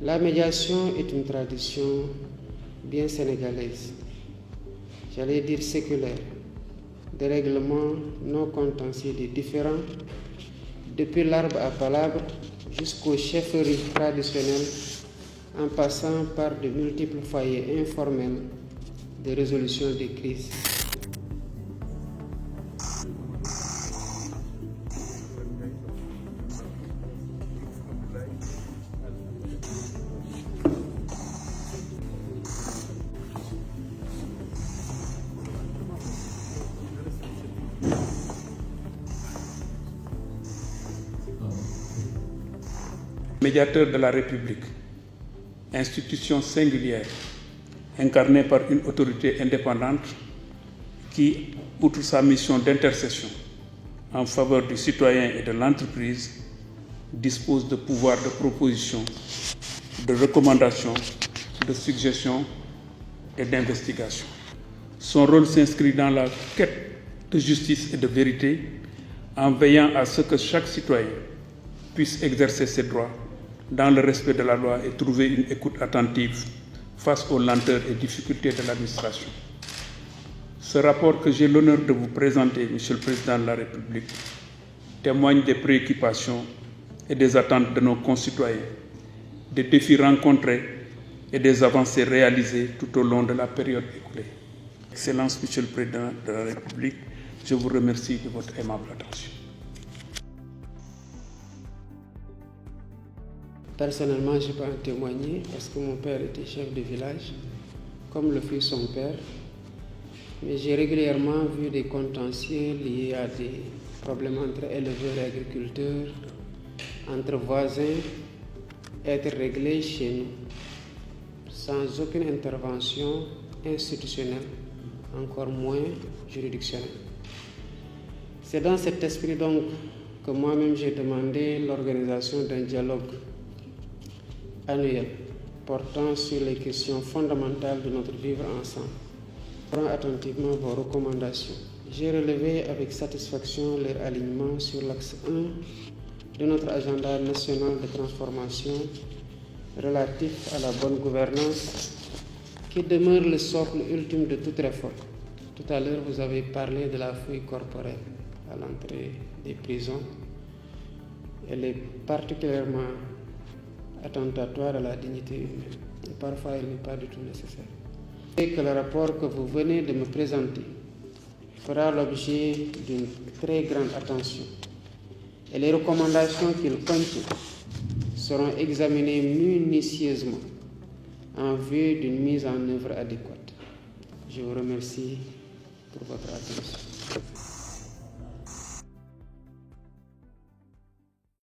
La médiation est une tradition bien sénégalaise, j'allais dire séculaire, des règlements non contentieux des différends, depuis l'arbre à palabre jusqu'aux chefferies traditionnelles, en passant par de multiples foyers informels de résolution des crises. Médiateur de la République, institution singulière, incarnée par une autorité indépendante qui, outre sa mission d'intercession en faveur du citoyen et de l'entreprise, dispose de pouvoirs de proposition, de recommandation, de suggestion et d'investigation. Son rôle s'inscrit dans la quête de justice et de vérité en veillant à ce que chaque citoyen puisse exercer ses droits dans le respect de la loi et trouver une écoute attentive face aux lenteurs et difficultés de l'administration. Ce rapport que j'ai l'honneur de vous présenter, Monsieur le Président de la République, témoigne des préoccupations et des attentes de nos concitoyens, des défis rencontrés et des avancées réalisées tout au long de la période écoulée. Excellence, Monsieur le Président de la République, je vous remercie de votre aimable attention. Personnellement, je peux en témoigner parce que mon père était chef de village, comme le fut son père. Mais j'ai régulièrement vu des contentieux liés à des problèmes entre éleveurs et agriculteurs, entre voisins, être réglés chez nous, sans aucune intervention institutionnelle, encore moins juridictionnelle. C'est dans cet esprit donc que moi-même j'ai demandé l'organisation d'un dialogue annuel portant sur les questions fondamentales de notre vivre ensemble. Je prends attentivement vos recommandations. J'ai relevé avec satisfaction leur alignement sur l'axe 1 de notre agenda national de transformation relatif à la bonne gouvernance qui demeure le socle ultime de toute réforme. Tout à l'heure, vous avez parlé de la fouille corporelle à l'entrée des prisons. Elle est particulièrement attentatoire à la dignité humaine. Et parfois, elle n'est pas du tout nécessaire. Et que le rapport que vous venez de me présenter fera l'objet d'une très grande attention. Et les recommandations qu'il contient seront examinées minutieusement en vue d'une mise en œuvre adéquate. Je vous remercie pour votre attention.